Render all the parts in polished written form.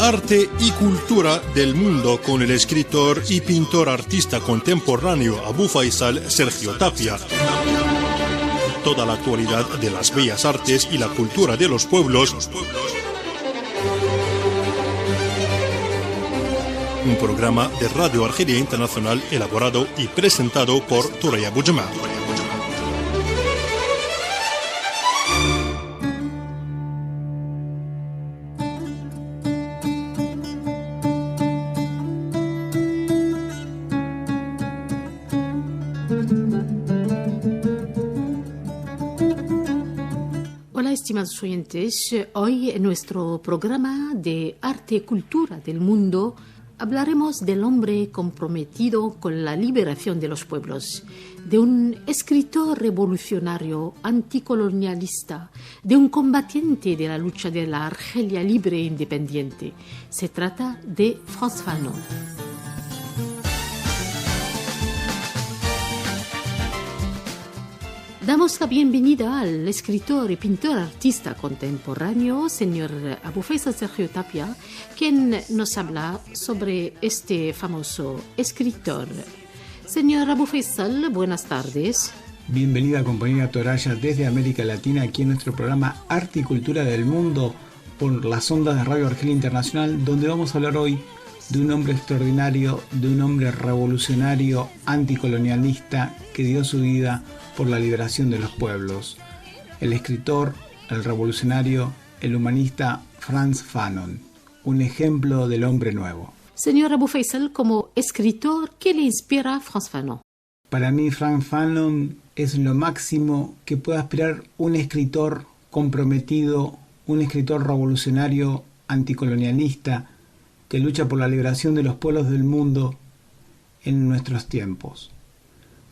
Arte y cultura del mundo con el escritor y pintor artista contemporáneo Abu Faisal Sergio Tapia. Toda la actualidad de las bellas artes y la cultura de los pueblos. Un programa de Radio Argelia Internacional elaborado y presentado por Thoraya Boujamaa. Estimados oyentes, hoy en nuestro programa de Arte y Cultura del Mundo hablaremos del hombre comprometido con la liberación de los pueblos, de un escritor revolucionario anticolonialista, de un combatiente de la lucha de la Argelia libre e independiente. Se trata de Frantz Fanon. Damos la bienvenida al escritor y pintor artista contemporáneo, señor Abu Faisal Sergio Tapia, quien nos habla sobre este famoso escritor. Señor Abu Faisal, buenas tardes. Bienvenida, compañera Thoraya, desde América Latina, aquí en nuestro programa Arte y Cultura del Mundo, por las ondas de Radio Argelia Internacional, donde vamos a hablar hoy de un hombre extraordinario, de un hombre revolucionario, anticolonialista, que dio su vida por la liberación de los pueblos. El escritor, el revolucionario, el humanista Frantz Fanon, un ejemplo del hombre nuevo. Señor Abu Faisal, como escritor, ¿qué le inspira a Frantz Fanon? Para mí, Frantz Fanon es lo máximo que puede aspirar un escritor comprometido, un escritor revolucionario, anticolonialista, que lucha por la liberación de los pueblos del mundo en nuestros tiempos.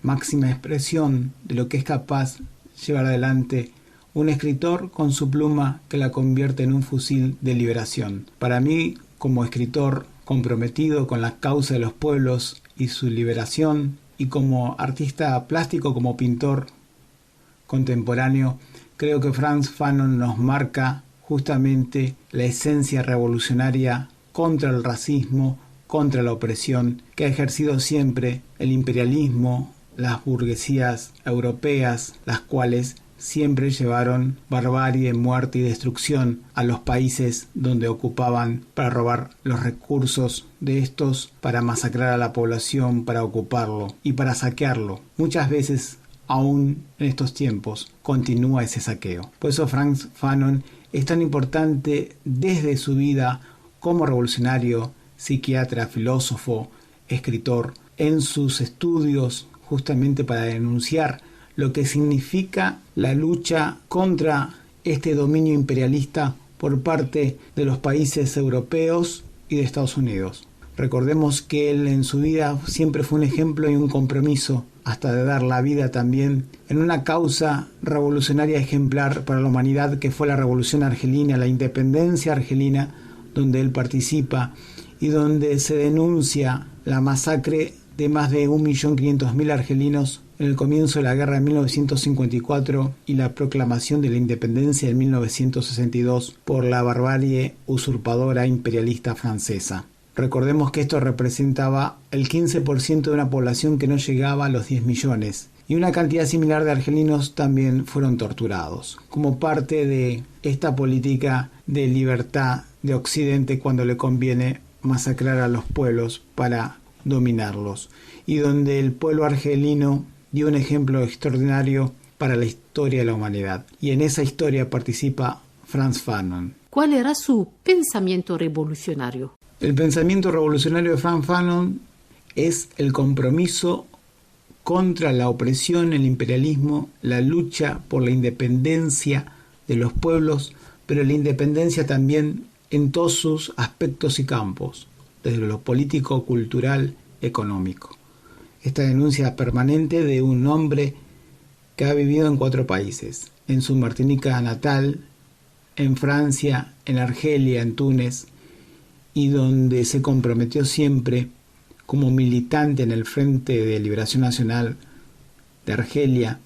Máxima expresión de lo que es capaz llevar adelante un escritor con su pluma que la convierte en un fusil de liberación. Para mí, como escritor comprometido con la causa de los pueblos y su liberación, y como artista plástico, como pintor contemporáneo, creo que Frantz Fanon nos marca justamente la esencia revolucionaria contra el racismo, contra la opresión que ha ejercido siempre el imperialismo, las burguesías europeas, las cuales siempre llevaron barbarie, muerte y destrucción a los países donde ocupaban para robar los recursos de estos, para masacrar a la población, para ocuparlo y para saquearlo. Muchas veces, aún en estos tiempos, continúa ese saqueo. Por eso Frantz Fanon es tan importante desde su vida como revolucionario, psiquiatra, filósofo, escritor, en sus estudios justamente para denunciar lo que significa la lucha contra este dominio imperialista por parte de los países europeos y de Estados Unidos. Recordemos que él en su vida siempre fue un ejemplo y un compromiso, hasta de dar la vida también, en una causa revolucionaria ejemplar para la humanidad que fue la Revolución Argelina, la independencia argelina, donde él participa y donde se denuncia la masacre de más de 1.500.000 argelinos en el comienzo de la guerra de 1954 y la proclamación de la independencia en 1962 por la barbarie usurpadora imperialista francesa. Recordemos que esto representaba el 15% de una población que no llegaba a los 10 millones y una cantidad similar de argelinos también fueron torturados, como parte de esta política de libertad de Occidente cuando le conviene masacrar a los pueblos para dominarlos, y donde el pueblo argelino dio un ejemplo extraordinario para la historia de la humanidad. Y en esa historia participa Frantz Fanon. ¿Cuál era su pensamiento revolucionario? El pensamiento revolucionario de Frantz Fanon es el compromiso contra la opresión, el imperialismo, la lucha por la independencia de los pueblos, pero la independencia también en todos sus aspectos y campos, desde lo político, cultural, económico. Esta denuncia permanente de un hombre que ha vivido en 4 países, en su Martinica natal, en Francia, en Argelia, en Túnez, y donde se comprometió siempre como militante en el Frente de Liberación Nacional de Argelia,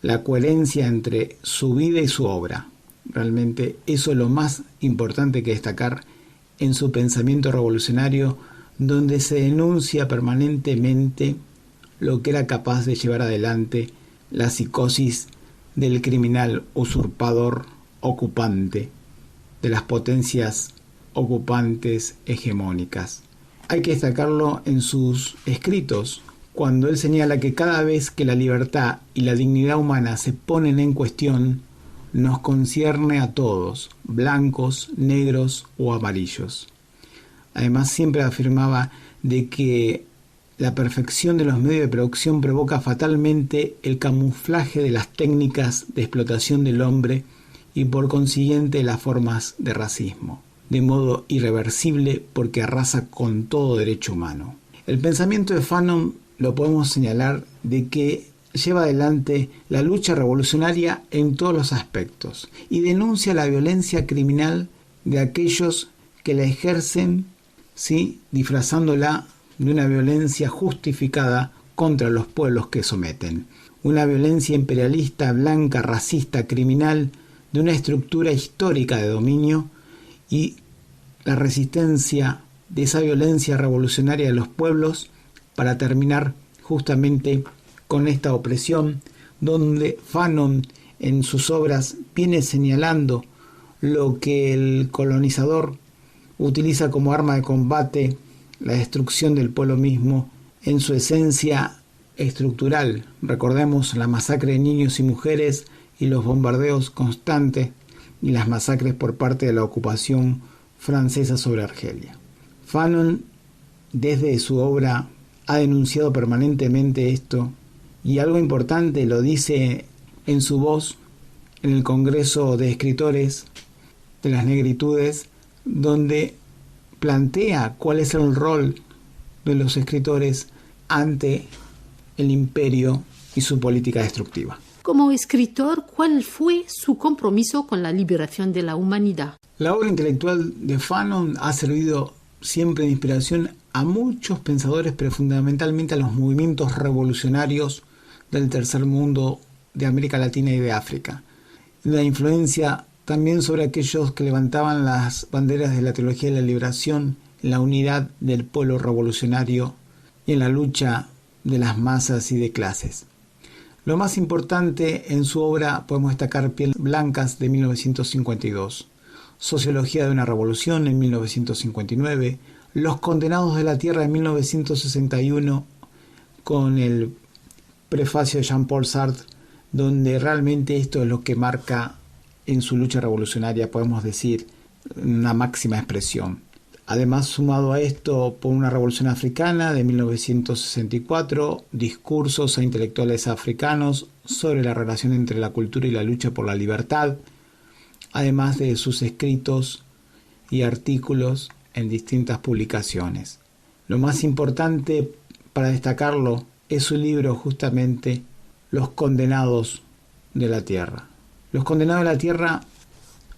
la coherencia entre su vida y su obra. Realmente eso es lo más importante que destacar en su pensamiento revolucionario, donde se denuncia permanentemente lo que era capaz de llevar adelante la psicosis del criminal usurpador ocupante, de las potencias ocupantes hegemónicas. Hay que destacarlo en sus escritos, cuando él señala que cada vez que la libertad y la dignidad humana se ponen en cuestión, nos concierne a todos, blancos, negros o amarillos. Además, siempre afirmaba de que la perfección de los medios de producción provoca fatalmente el camuflaje de las técnicas de explotación del hombre y por consiguiente las formas de racismo, de modo irreversible porque arrasa con todo derecho humano. El pensamiento de Fanon lo podemos señalar de que lleva adelante la lucha revolucionaria en todos los aspectos y denuncia la violencia criminal de aquellos que la ejercen, ¿sí?, disfrazándola de una violencia justificada contra los pueblos que someten. Una violencia imperialista, blanca, racista, criminal, de una estructura histórica de dominio y la resistencia de esa violencia revolucionaria de los pueblos para terminar justamente con esta opresión, donde Fanon en sus obras viene señalando lo que el colonizador utiliza como arma de combate, la destrucción del pueblo mismo en su esencia estructural. Recordemos la masacre de niños y mujeres y los bombardeos constantes y las masacres por parte de la ocupación francesa sobre Argelia. Fanon, desde su obra, ha denunciado permanentemente esto, y algo importante lo dice en su voz en el Congreso de Escritores de las Negritudes, donde plantea cuál es el rol de los escritores ante el imperio y su política destructiva. Como escritor, ¿cuál fue su compromiso con la liberación de la humanidad? La obra intelectual de Fanon ha servido siempre de inspiración a muchos pensadores, pero fundamentalmente a los movimientos revolucionarios del tercer mundo, de América Latina y de África. La influencia también sobre aquellos que levantaban las banderas de la teología de la liberación, en la unidad del pueblo revolucionario y en la lucha de las masas y de clases. Lo más importante en su obra podemos destacar Pieles Blancas de 1952, Sociología de una Revolución en 1959, Los Condenados de la Tierra en 1961, con el prefacio de Jean-Paul Sartre, donde realmente esto es lo que marca en su lucha revolucionaria, podemos decir, una máxima expresión. Además, sumado a esto, por una revolución africana de 1964, discursos a intelectuales africanos sobre la relación entre la cultura y la lucha por la libertad, además de sus escritos y artículos en distintas publicaciones. Lo más importante para destacarlo es su libro, justamente, Los Condenados de la Tierra. Los Condenados de la Tierra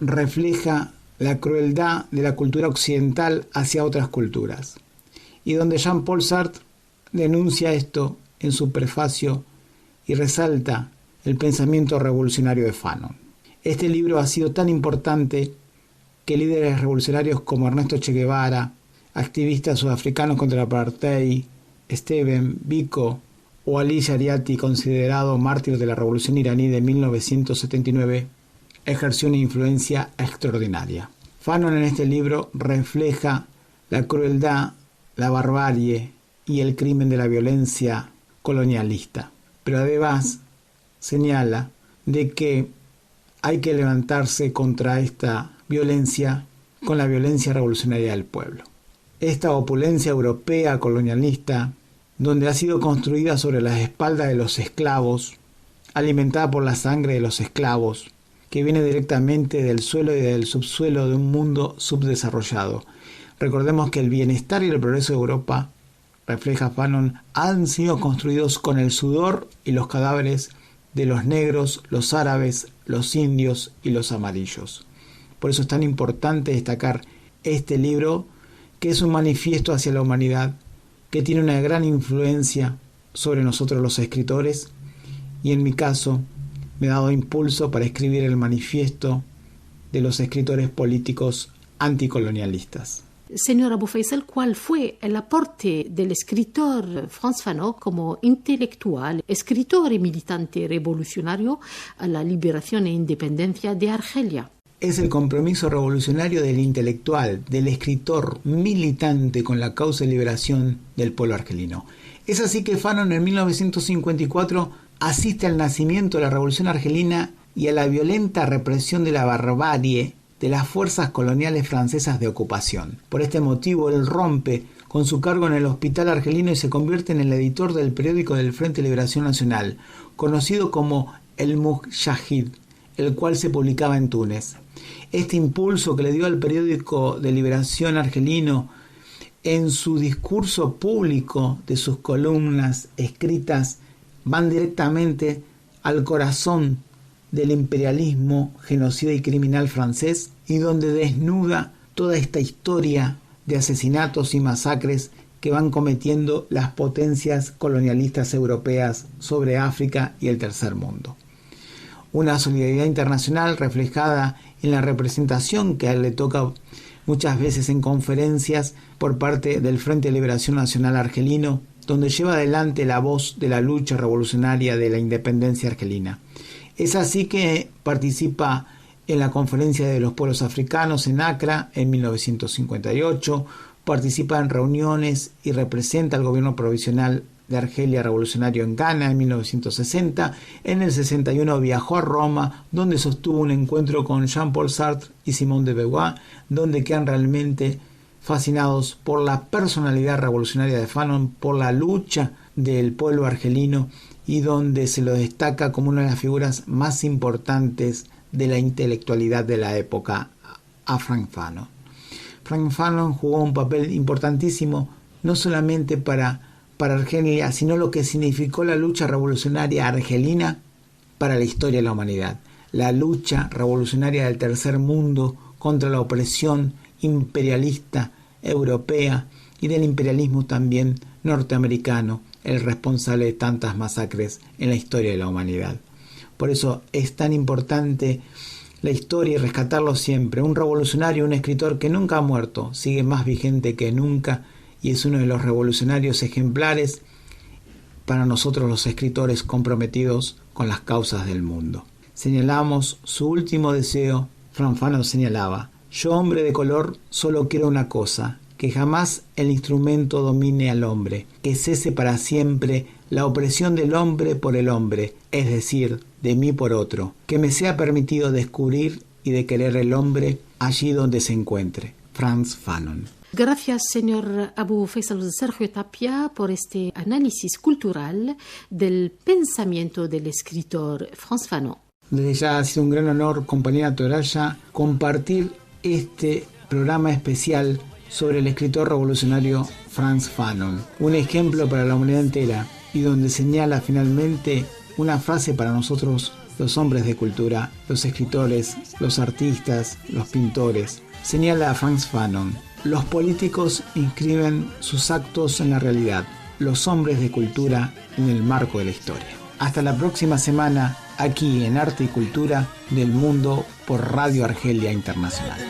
refleja la crueldad de la cultura occidental hacia otras culturas, y donde Jean-Paul Sartre denuncia esto en su prefacio y resalta el pensamiento revolucionario de Fanon. Este libro ha sido tan importante que líderes revolucionarios como Ernesto Che Guevara, activistas sudafricanos contra el apartheid, Stephen Biko o Ali Shariati, considerado mártir de la revolución iraní de 1979, ejerció una influencia extraordinaria. Fanon en este libro refleja la crueldad, la barbarie y el crimen de la violencia colonialista, pero además señala de que hay que levantarse contra esta violencia con la violencia revolucionaria del pueblo. Esta opulencia europea colonialista, donde ha sido construida sobre las espaldas de los esclavos, alimentada por la sangre de los esclavos, que viene directamente del suelo y del subsuelo de un mundo subdesarrollado. Recordemos que el bienestar y el progreso de Europa, refleja Fanon, han sido construidos con el sudor y los cadáveres de los negros, los árabes, los indios y los amarillos. Por eso es tan importante destacar este libro, que es un manifiesto hacia la humanidad, que tiene una gran influencia sobre nosotros los escritores, y en mi caso me ha dado impulso para escribir el manifiesto de los escritores políticos anticolonialistas. Señor Abou Faisal, ¿cuál fue el aporte del escritor Frantz Fanon como intelectual, escritor y militante revolucionario a la liberación e independencia de Argelia? Es el compromiso revolucionario del intelectual, del escritor militante con la causa de liberación del pueblo argelino. Es así que Fanon en 1954 asiste al nacimiento de la revolución argelina y a la violenta represión de la barbarie de las fuerzas coloniales francesas de ocupación. Por este motivo, él rompe con su cargo en el hospital argelino y se convierte en el editor del periódico del Frente de Liberación Nacional, conocido como El Mujahid, el cual se publicaba en Túnez. Este impulso que le dio al periódico de liberación argelino en su discurso público de sus columnas escritas van directamente al corazón del imperialismo genocida y criminal francés, y donde desnuda toda esta historia de asesinatos y masacres que van cometiendo las potencias colonialistas europeas sobre África y el tercer mundo. Una solidaridad internacional reflejada en la representación que a él le toca muchas veces en conferencias por parte del Frente de Liberación Nacional argelino, donde lleva adelante la voz de la lucha revolucionaria de la independencia argelina. Es así que participa en la Conferencia de los Pueblos Africanos en Accra en 1958, participa en reuniones y representa al gobierno provisional de Argelia revolucionario en Ghana en 1960. En el 61 viajó a Roma, donde sostuvo un encuentro con Jean-Paul Sartre y Simone de Beauvoir, donde quedan realmente fascinados por la personalidad revolucionaria de Fanon, por la lucha del pueblo argelino, y donde se lo destaca como una de las figuras más importantes de la intelectualidad de la época a Frantz Fanon. Frantz Fanon jugó un papel importantísimo no solamente para Argelia, sino lo que significó la lucha revolucionaria argelina para la historia de la humanidad. La lucha revolucionaria del tercer mundo contra la opresión imperialista europea y del imperialismo también norteamericano, el responsable de tantas masacres en la historia de la humanidad. Por eso es tan importante la historia y rescatarlo siempre. Un revolucionario, un escritor que nunca ha muerto, sigue más vigente que nunca y es uno de los revolucionarios ejemplares para nosotros los escritores comprometidos con las causas del mundo. Señalamos su último deseo. Frantz Fanon señalaba: yo, hombre de color, solo quiero una cosa, que jamás el instrumento domine al hombre, que cese para siempre la opresión del hombre por el hombre, es decir, de mí por otro, que me sea permitido descubrir y de querer el hombre allí donde se encuentre. Frantz Fanon. Gracias, señor Abou Faisal Sergio Tapia, por este análisis cultural del pensamiento del escritor Frantz Fanon. Desde ya ha sido un gran honor, compañera Toraya, compartir este programa especial sobre el escritor revolucionario Frantz Fanon, un ejemplo para la humanidad entera, y donde señala finalmente una frase para nosotros, los hombres de cultura, los escritores, los artistas, los pintores. Señala a Frantz Fanon: los políticos inscriben sus actos en la realidad, los hombres de cultura en el marco de la historia. Hasta la próxima semana, aquí en Arte y Cultura del Mundo por Radio Argelia Internacional.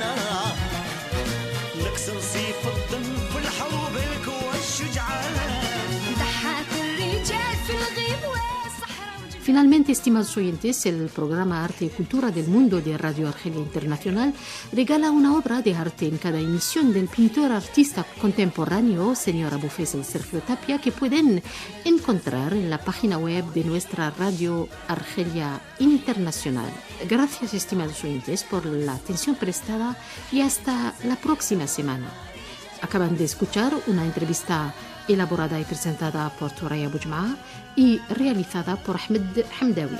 Finalmente, estimados oyentes, el programa Arte y Cultura del Mundo de Radio Argelia Internacional regala una obra de arte en cada emisión del pintor artista contemporáneo, señor Abou Faisal Sergio Tapia, que pueden encontrar en la página web de nuestra Radio Argelia Internacional. Gracias, estimados oyentes, por la atención prestada y hasta la próxima semana. Acaban de escuchar una entrevista elaborada y presentada por Thoraya Boujma y realizada por Ahmed Hamdawi.